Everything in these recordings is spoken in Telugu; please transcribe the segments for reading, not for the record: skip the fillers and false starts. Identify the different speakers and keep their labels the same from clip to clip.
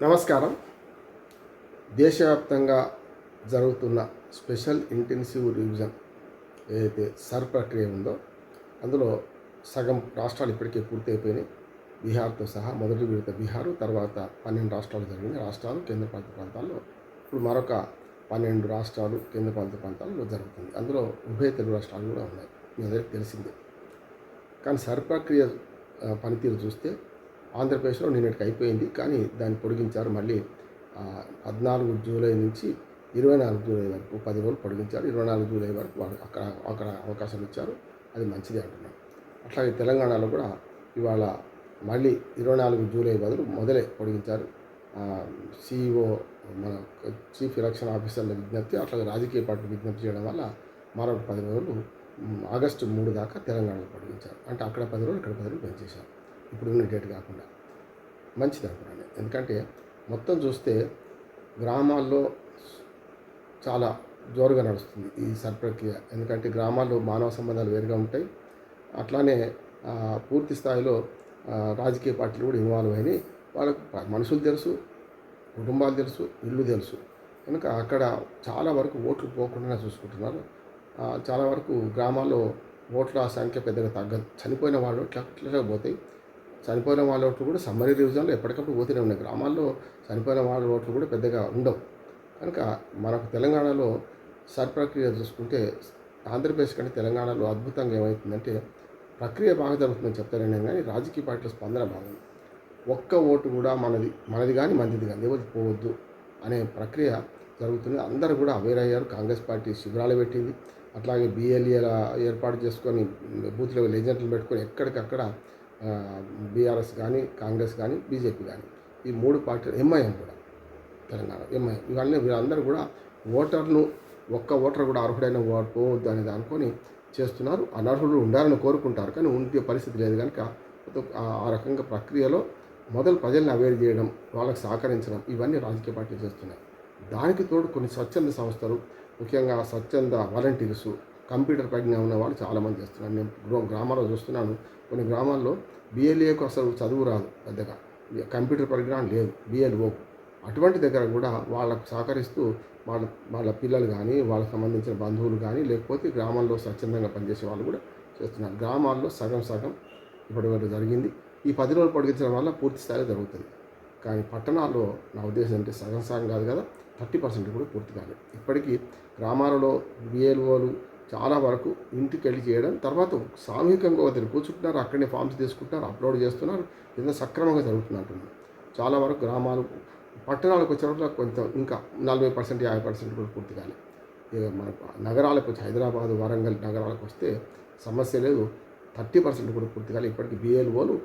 Speaker 1: నమస్కారం. దేశవ్యాప్తంగా జరుగుతున్న స్పెషల్ ఇంటెన్సివ్ రివిజన్ ఏదైతే సర్ ప్రక్రియ ఉందో అందులో సగం రాష్ట్రాలు ఇప్పటికే పూర్తయిపోయినాయి. బీహార్తో సహా మొదటి విడత బీహారు, తర్వాత 12 రాష్ట్రాలు జరిగినాయి. రాష్ట్రాలు కేంద్రపాలిత ప్రాంతాల్లో ఇప్పుడు మరొక 12 రాష్ట్రాలు కేంద్రపాలిత ప్రాంతాల్లో జరుగుతుంది. అందులో ఉభయ తెలుగు రాష్ట్రాలు కూడా ఉన్నాయి, మీ అందరికీ తెలిసిందే. కానీ సర్ ప్రక్రియ పనితీరు చూస్తే ఆంధ్రప్రదేశ్లో నిన్నటికి అయిపోయింది, కానీ దాన్ని పొడిగించారు. మళ్ళీ 14 జూలై నుంచి 24 జూలై వరకు 10 రోజులు పొడిగించారు. 24 జూలై వరకు వాళ్ళు అక్కడ అవకాశం ఇచ్చారు. అది మంచిదే అంటున్నాం. అట్లాగే తెలంగాణలో కూడా ఇవాళ మళ్ళీ 24 జూలై బదులు మొదలే పొడిగించారు. CEO మన చీఫ్ ఎలక్షన్ ఆఫీసర్ల విజ్ఞప్తి, అట్లాగే రాజకీయ పార్టీలు విజ్ఞప్తి చేయడం వల్ల మరొక 10 రోజులు ఆగస్టు 3 దాకా తెలంగాణలో పొడిగించారు. అంటే అక్కడ 10 రోజులు ఇక్కడ 10 రోజులు పెంచేశారు. ఇప్పుడున్న డేట్ కాకుండా మంచిది అనుకున్నాను. ఎందుకంటే మొత్తం చూస్తే గ్రామాల్లో చాలా జోరుగా నడుస్తుంది ఈ సర్ ప్రక్రియ. ఎందుకంటే గ్రామాల్లో మానవ సంబంధాలు వేరుగా ఉంటాయి. అట్లానే పూర్తి స్థాయిలో రాజకీయ పార్టీలు కూడా ఇన్వాల్వ్ అయినాయి. వాళ్ళకు మనుషులు తెలుసు, కుటుంబాలు తెలుసు, ఇల్లు తెలుసు. కనుక అక్కడ చాలా వరకు ఓట్లు పోకుండా చూసుకుంటున్నారు. చాలా వరకు గ్రామాల్లో ఓట్ల సంఖ్య పెద్దగా తగ్గదు. చనిపోయిన వాళ్ళు ఇట్లా పోతాయి. చనిపోయిన వాళ్ళ ఓట్లు కూడా సమ్మరీ రివిజన్లో ఎప్పటికప్పుడు పోతూనే ఉన్నాయి. గ్రామాల్లో చనిపోయిన వాళ్ళ ఓట్లు కూడా పెద్దగా ఉండవు. కనుక మనకు తెలంగాణలో సర్ ప్రక్రియ చూసుకుంటే ఆంధ్రప్రదేశ్ కంటే తెలంగాణలో అద్భుతంగా ఏమవుతుందంటే ప్రక్రియ బాగా జరుగుతుందని చెప్తారనే కానీ రాజకీయ పార్టీల స్పందన బాగుంది. ఒక్క ఓటు కూడా మనది కానీ మందిది కానీ ఎవరికి పోవద్దు అనే ప్రక్రియ జరుగుతుంది. అందరూ కూడా అవేర్ అయ్యారు. కాంగ్రెస్ పార్టీ శిబిరాలు పెట్టింది. అట్లాగే BLEల ఏర్పాటు చేసుకొని బూత్ లెవెల్ ఏజెంట్లు పెట్టుకొని ఎక్కడికక్కడ బీఆర్ఎస్ కానీ, కాంగ్రెస్ కానీ, బీజేపీ కానీ, ఈ 3 పార్టీలు, MIM కూడా తెలంగాణ MIM, ఇవన్నీ వీళ్ళందరూ కూడా ఒక్క ఓటర్ కూడా అర్హుడైన పోవద్దు అనేది అనుకొని చేస్తున్నారు. అనర్హులు ఉండాలని కోరుకుంటారు, కానీ ఉండే పరిస్థితి లేదు. కనుక ఆ రకంగా ప్రక్రియలో మొదలు ప్రజల్ని అవేర్ చేయడం, వాళ్ళకి సహకరించడం, ఇవన్నీ రాజకీయ పార్టీలు చేస్తున్నాయి. దానికి తోడు కొన్ని స్వచ్ఛంద సంస్థలు, ముఖ్యంగా స్వచ్ఛంద వాలంటీర్సు, కంప్యూటర్ ప్రజ్ఞ ఉన్న వాళ్ళు చాలామంది చేస్తున్నారు. నేను గ్రామాల్లో చూస్తున్నాను. కొన్ని గ్రామాల్లో BLEకు అసలు చదువు రాదు, పెద్దగా కంప్యూటర్ పరిజ్ఞానం లేదు, BLO. అటువంటి దగ్గర కూడా వాళ్ళకు సహకరిస్తూ వాళ్ళ పిల్లలు కానీ, వాళ్ళకి సంబంధించిన బంధువులు కానీ, లేకపోతే గ్రామాల్లో స్వచ్ఛందంగా పనిచేసే వాళ్ళు కూడా చేస్తున్నారు. గ్రామాల్లో సగం ఇప్పటివరకు జరిగింది. ఈ 10 రోజులు పొడిగించడం వల్ల పూర్తి స్థాయిలో జరుగుతుంది. కానీ పట్టణాల్లో నా ఉద్దేశం అంటే సగం కాదు కదా, 30% కూడా పూర్తి కాలేదు. ఇప్పటికీ గ్రామాలలో BLOలు చాలా వరకు ఇంటికి వెళ్ళి చేయడం, తర్వాత సామూహికంగా వదిలి కూర్చుంటున్నారు, అక్కడనే ఫామ్స్ తీసుకుంటున్నారు, అప్లోడ్ చేస్తున్నారు. ఇదంతా సక్రమంగా జరుగుతున్నట్టుంది. చాలా వరకు గ్రామాలు, పట్టణాలకు వచ్చేటప్పుడు కొంచెం ఇంకా 40%, 50% కూడా పూర్తి కాలేదు. ఇక మనకు నగరాలకు వచ్చి హైదరాబాదు, వరంగల్ నగరాలకు వస్తే సమస్య లేదు. 30% కూడా పూర్తి కాలేదు. ఇప్పటికీ BLOలు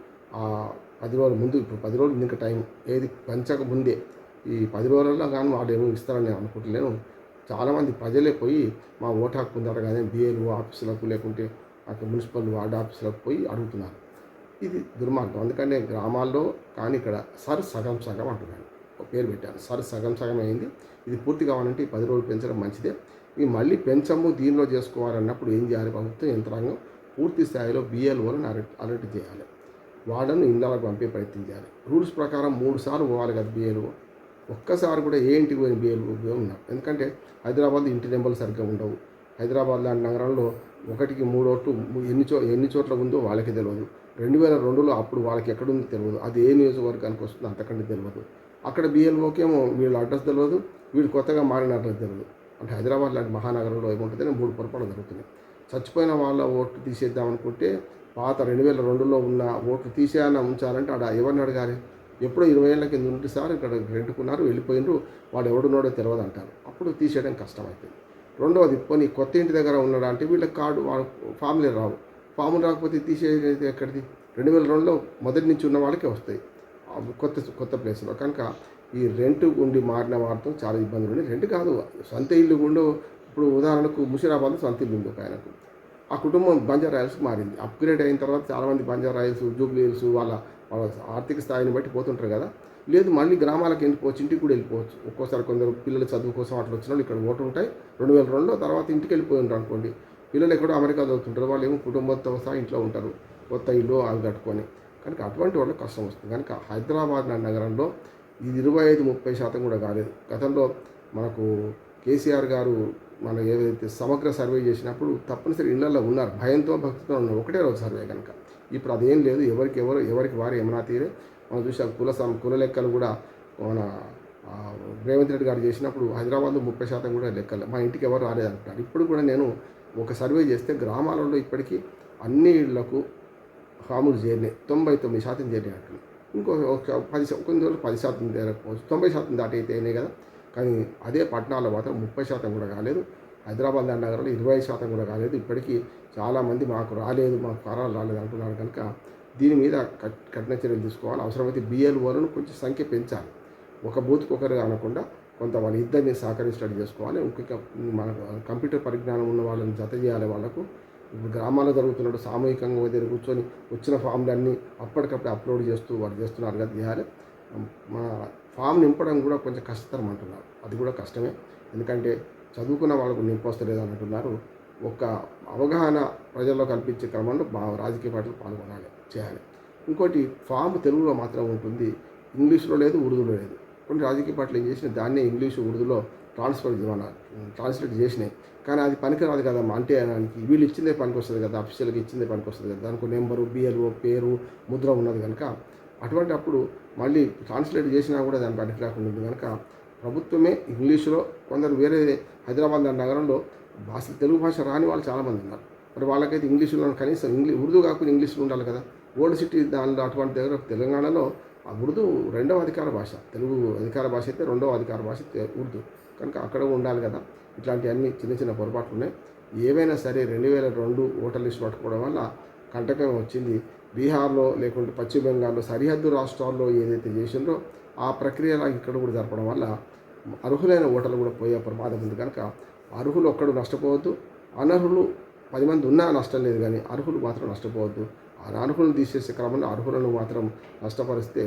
Speaker 1: 10 రోజుల ముందు, ఇప్పుడు 10 రోజులు ఇంకా టైం ఏది పెంచక ముందే ఈ 10 రోజులలో కానీ వాళ్ళు ఏమో ఇస్తారని నేను అనుకుంటలేను. చాలామంది ప్రజలే పోయి మా ఓటు హక్కు ఉందట కానీ BLO ఆఫీసులకు, లేకుంటే అక్కడ మున్సిపల్ వార్డు ఆఫీసులకు పోయి అడుగుతున్నారు. ఇది దుర్మార్గం. అందుకనే గ్రామాల్లో కానీ ఇక్కడ సగం అంటున్నాను, పేరు పెట్టాను. సగం అయింది. ఇది పూర్తి కావాలంటే ఈ 10 రోజులు పెంచడం మంచిదే. ఇవి మళ్ళీ పెంచము దీనిలో చేసుకోవాలన్నప్పుడు ఏం చేయాలి? ప్రభుత్వం యంత్రాంగం పూర్తి స్థాయిలో BLOలను అలర్ట్ చేయాలి. వాళ్ళను ఇళ్ళకు పంపే ప్రయత్నం చేయాలి. రూల్స్ ప్రకారం 3 సార్లు పోవాలి కదా BLO. ఒక్కసారి కూడా ఏ ఇంటికి పోయిన BLO ఉన్నారు. ఎందుకంటే హైదరాబాద్ ఇంటి నెంబర్లు సరిగ్గా ఉండవు. హైదరాబాద్ లాంటి నగరంలో 1కి 3 ఓట్లు ఎన్ని చోట్ల ఉందో వాళ్ళకి తెలియదు. 2002లో అప్పుడు వాళ్ళకి ఎక్కడుందో తెలియదు. అది ఏ నియోజకవర్గానికి వస్తుందో అంతకంటే తెలియదు. అక్కడ BLOకేమో వీళ్ళ అడ్రస్ తెలియదు, వీళ్ళు కొత్తగా మారిన అడ్రస్ తెలియదు. అంటే హైదరాబాద్ లాంటి మహానగరంలో ఏముంటుందని 3 పొరపాటు జరుగుతున్నాయి. చచ్చిపోయిన వాళ్ళ ఓట్లు తీసేద్దామనుకుంటే పాత 2002లో ఉన్న ఓట్లు తీసేయాలని ఉంచాలంటే అక్కడ ఎవరిని అడగాలి? ఎప్పుడో 20 ఏళ్ళ కింద ఉంటే సార్ ఇక్కడ రెంటుకున్నారు, వెళ్ళిపోయినరు, వాడు ఎవడున్నాడో తెలియదు అంటారు. అప్పుడు తీసేయడం కష్టమవుతుంది. రెండవది, పోనీ కొత్త ఇంటి దగ్గర ఉన్నాడా అంటే వీళ్ళకి కార్డు, వాళ్ళ ఫామ్లే రావు. ఫాములు రాకపోతే తీసేది ఎక్కడిది? 2002లో మొదటి నుంచి ఉన్న వాళ్ళకే వస్తాయి కొత్త ప్లేస్లో. కనుక ఈ రెంట్ ఉండి మారిన వారితో చాలా ఇబ్బందులు ఉన్నాయి. రెంట్ కాదు, సొంత ఇల్లు గుండు. ఇప్పుడు ఉదాహరణకు ముషిరాబాద్లో సొంత ఇల్లు ఉంది ఒక ఆయనకు. ఆ కుటుంబం బంజారా హిల్స్కి మారింది. అప్గ్రేడ్ అయిన తర్వాత చాలామంది బంజారా హిల్స్, జూబ్లీ హిల్స్ వాళ్ళ ఆర్థిక స్థాయిని బట్టి పోతుంటారు కదా. లేదు, మళ్ళీ గ్రామాలకు వెళ్ళిపోవచ్చు, ఇంటికి కూడా వెళ్ళిపోవచ్చు. ఒక్కోసారి కొందరు పిల్లల చదువు కోసం అట్లా వచ్చిన వాళ్ళు ఇక్కడ ఓటు ఉంటాయి. 2002లో తర్వాత ఇంటికి వెళ్ళిపోయి ఉంటారు అనుకోండి. పిల్లలు ఎక్కడో అమెరికా చదువుతుంటారు, వాళ్ళు ఏమో కుటుంబంతో సహా ఇంట్లో ఉంటారు, కొత్త ఇల్లు అవి కట్టుకొని. కనుక అటువంటి వాళ్ళకి కష్టం వస్తుంది. కనుక హైదరాబాద్ నగరంలో ఇది 25-30% కూడా కాలేదు. గతంలో మనకు కేసీఆర్ గారు మన ఏదైతే సమగ్ర సర్వే చేసినప్పుడు తప్పనిసరి ఇళ్లలో ఉన్నారు, భయంతో భక్తితో ఉన్నారు, ఒకటే రోజు సర్వే కనుక. ఇప్పుడు అదేం లేదు, ఎవరికి వారు ఏమన్నా తీరే. మనం చూసాం కుల లెక్కలు కూడా మన రేవంత్ రెడ్డి గారు చేసినప్పుడు హైదరాబాద్లో 30% కూడా లెక్కలు, మా ఇంటికి ఎవరు రాలేదంటారు. ఇప్పుడు కూడా నేను ఒక సర్వే చేస్తే గ్రామాలలో ఇప్పటికీ అన్ని ఇళ్లకు ఫాములు చేరినాయి, 99% చేరినట్టు. ఇంకో కొన్ని రోజులు 10% చేరకపోవచ్చు, 90% దాటి అయితే అయినాయి కదా. కానీ అదే పట్టణాల్లో మాత్రం 30% కూడా కాలేదు. హైదరాబాద్ నగరంలో 25% కూడా కాలేదు. ఇప్పటికీ చాలామంది మాకు ఫారాలు రాలేదు అంటున్నారు. కనుక దీని మీద కఠిన చర్యలు తీసుకోవాలి. అవసరమైతే BLOలను కొంచెం సంఖ్య పెంచాలి. ఒక బూత్కి ఒకరు అనకుండా కొంత వాళ్ళ ఇద్దరిని సహకరించేటట్టు చేసుకోవాలి. ఇంకొక మన కంప్యూటర్ పరిజ్ఞానం ఉన్న వాళ్ళని జత చేయాలి వాళ్ళకు. ఇప్పుడు గ్రామాల్లో జరుగుతున్నట్టు సామూహికంగా దగ్గర కూర్చొని వచ్చిన ఫామ్లన్నీ అప్పటికప్పుడు అప్లోడ్ చేస్తూ వాళ్ళు చేస్తున్నారు కదా, చేయాలి. మన ఫామ్ నింపడం కూడా కొంచెం కష్టతరం అంటున్నారు. అది కూడా కష్టమే, ఎందుకంటే చదువుకున్న వాళ్ళకు నింపొస్తలేదు అని అంటున్నారు. ఒక అవగాహన ప్రజల్లో కల్పించే క్రమంలో రాజకీయ పార్టీలు పాల్గొనాలి, చేయాలి. ఇంకోటి, ఫామ్ తెలుగులో మాత్రం ఉంటుంది, ఇంగ్లీష్లో లేదు, ఉర్దూలో లేదు. కొన్ని రాజకీయ పార్టీలు ఏం చేసినా దాన్నే ఇంగ్లీషు ఉర్దూలో ట్రాన్స్లేట్ చేసినాయి. కానీ అది పనికిరాదు కదా, అంటే దానికి వీళ్ళు ఇచ్చిందే పనికి వస్తుంది కదా, అఫీషియల్గా ఇచ్చిందే పనికి వస్తుంది కదా. దానికి నెంబరు, BLO పేరు, ముద్ర ఉన్నది కనుక అటువంటి అప్పుడు మళ్ళీ ట్రాన్స్లేట్ చేసినా కూడా దాని పనికి రాకుండా ఉంది. కనుక ప్రభుత్వమే ఇంగ్లీషులో, కొందరు వేరే హైదరాబాద్ నగరంలో తెలుగు భాష రాని వాళ్ళు చాలామంది ఉన్నారు. మరి వాళ్ళకైతే ఇంగ్లీషులో కనీసం ఉర్దూ కాకుండా ఇంగ్లీష్లో ఉండాలి కదా. ఓల్డ్ సిటీ దానిలో అటువంటి దగ్గర తెలంగాణలో ఆ ఉర్దూ రెండవ అధికార భాష, తెలుగు అధికార భాష అయితే రెండవ అధికార భాష ఉర్దూ కనుక అక్కడ ఉండాలి కదా. ఇట్లాంటివన్నీ చిన్న పొరపాట్లు ఉన్నాయి. ఏవైనా సరే 2002 ఓటర్ లిస్ట్ పట్టుకోవడం వల్ల కంటకం వచ్చింది. బీహార్లో లేకుంటే పశ్చిమ బెంగాల్లో సరిహద్దు రాష్ట్రాల్లో ఏదైతే చేసిందో ఆ ప్రక్రియలా ఇక్కడ కూడా జరపడం వల్ల అర్హులైన ఓటర్లు కూడా పోయే ప్రమాదం ఉంది. కనుక అర్హులు ఒక్కడు నష్టపోవద్దు, అనర్హులు 10 మంది ఉన్నా నష్టం లేదు, కానీ అర్హులు మాత్రం నష్టపోవద్దు. అనర్హులను తీసేసే క్రమంలో అర్హులను మాత్రం నష్టపరిస్తే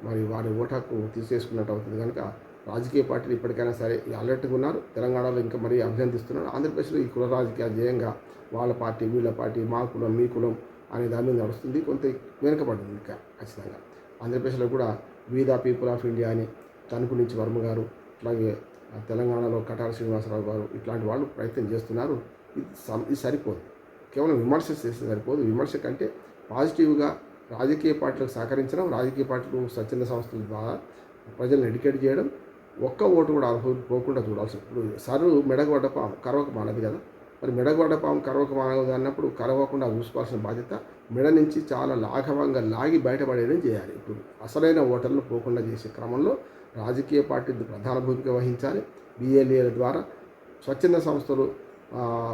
Speaker 1: మరి వారి ఓటు హక్కు తీసేసుకున్నట్టు అవుతుంది. కనుక రాజకీయ పార్టీలు ఇప్పటికైనా సరే అలర్ట్గా ఉన్నారు. తెలంగాణలో ఇంకా మరీ అభినందిస్తున్నారు. ఆంధ్రప్రదేశ్లో ఈ కుల రాజకీయ ధ్యేయంగా వాళ్ళ పార్టీ, వీళ్ళ పార్టీ, మా కులం, మీ కులం అనే దాని మీద నడుస్తుంది. కొంత వెనుకబడింది ఇంకా ఖచ్చితంగా. ఆంధ్రప్రదేశ్లో కూడా we the people of India అని తణుకు నుంచి వర్మ గారు, అట్లాగే తెలంగాణలో కటార శ్రీనివాసరావు గారు ఇట్లాంటి వాళ్ళు ప్రయత్నం చేస్తున్నారు. ఇది సరిపోదు, కేవలం విమర్శ చేస్తే సరిపోదు. విమర్శ కంటే పాజిటివ్గా రాజకీయ పార్టీలకు సహకరించడం, రాజకీయ పార్టీలు స్వచ్ఛంద సంస్థల ద్వారా ప్రజలను ఎడ్యుకేట్ చేయడం, ఒక్క ఓటు కూడా అర్హులు పోకుండా చూడాల్సి. ఇప్పుడు సరు మెడగొడ్డ పాము కరవక మానది కదా. మరి మెడగొడ్డ పాము కరవక మానదు అన్నప్పుడు కరవకుండా చూసుకోవాల్సిన బాధ్యత మెడ నుంచి చాలా లాఘవంగా లాగి బయటపడేయడం చేయాలి. ఇప్పుడు అసలైన ఓటర్లు పోకుండా చేసే క్రమంలో రాజకీయ పార్టీ ప్రధాన భూమిక వహించాలి. BLAల ద్వారా స్వచ్ఛంద సంస్థలు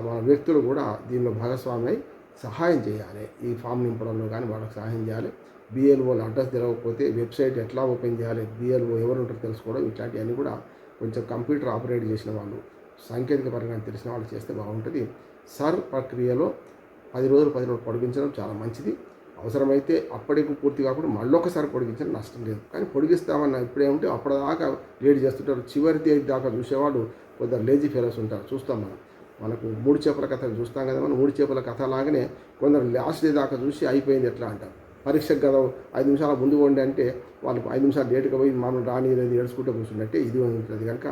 Speaker 1: మన వ్యక్తులు కూడా దీనిలో భాగస్వామి అయి సహాయం చేయాలి. ఈ ఫామ్ నింపడంలో కానీ వాళ్ళకి సహాయం చేయాలి. BLOల అడ్రస్ తెలవకపోతే వెబ్సైట్ ఎట్లా ఓపెన్ చేయాలి, BLO ఎవరు ఉంటారో తెలుసుకోవడం, ఇట్లాంటివన్నీ కూడా కొంచెం కంప్యూటర్ ఆపరేట్ చేసిన వాళ్ళు, సాంకేతిక పరంగా తెలిసిన వాళ్ళు చేస్తే బాగుంటుంది. సర్ ప్రక్రియలో 10 రోజులు పొడిగించడం చాలా మంచిది. అవసరమైతే అప్పటికి పూర్తి కాకుండా మళ్ళొకసారి పొడిగించడం నష్టం లేదు. కానీ పొడిగిస్తామన్న ఇప్పుడేమంటే అప్పటిదాకా లేట్ చేస్తుంటారు. చివరి తేదీ దాకా చూసేవాళ్ళు కొందరు లేజీ ఫెలోస్ ఉంటారు. చూస్తాం మనకు 3 చేపల కథ చూస్తాం కదా. మనం 3 చేపల కథ లాగానే కొందరు లాస్ట్ డే దాకా చూసి అయిపోయింది ఎట్లా అంటారు. పరీక్షకు కదా 5 నిమిషాల ముందు పోండి అంటే వాళ్ళు 5 నిమిషాలు లేటుగా పోయి మామూలు రాని ఏడుచుకుంటూ కూర్చున్నట్టే ఇది ఉంటుంది. కనుక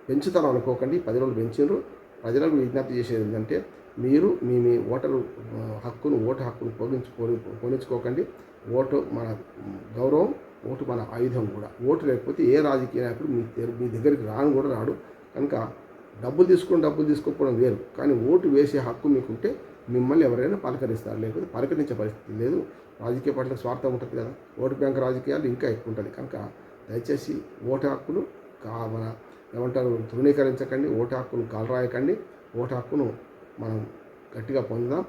Speaker 1: పెంచుతారు అనుకోకండి, 10 రోజులు పెంచారు. ప్రజలకు విజ్ఞప్తి చేసేది ఏంటంటే మీరు మీ ఓటు హక్కును పోనించుకోకండి. ఓటు మన గౌరవం, ఓటు మన ఆయుధం కూడా. ఓటు లేకపోతే ఏ రాజకీయ నాయకుడు మీ దగ్గరికి కూడా రాడు. కనుక డబ్బులు తీసుకోకపోవడం వేరు, కానీ ఓటు వేసే హక్కు మీకుంటే మిమ్మల్ని ఎవరైనా పలకరిస్తారు, లేకపోతే పలకరించే పరిస్థితి లేదు. రాజకీయ పార్టీలకు స్వార్థం ఉంటుంది కదా, ఓటు బ్యాంక్ రాజకీయాలు ఇంకా ఎక్కువ ఉంటుంది. కనుక దయచేసి ఓటు హక్కును తృణీకరించకండి, ఓటు హక్కును కాలరాయకండి. ఓటు హక్కును మనం గట్టిగా పొందుదాం,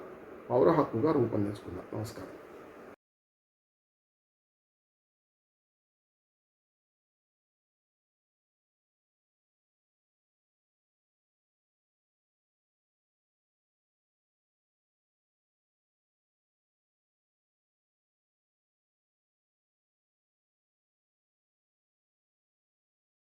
Speaker 1: పౌర హక్కుగా రూపొందించుకుందాం. నమస్కారం.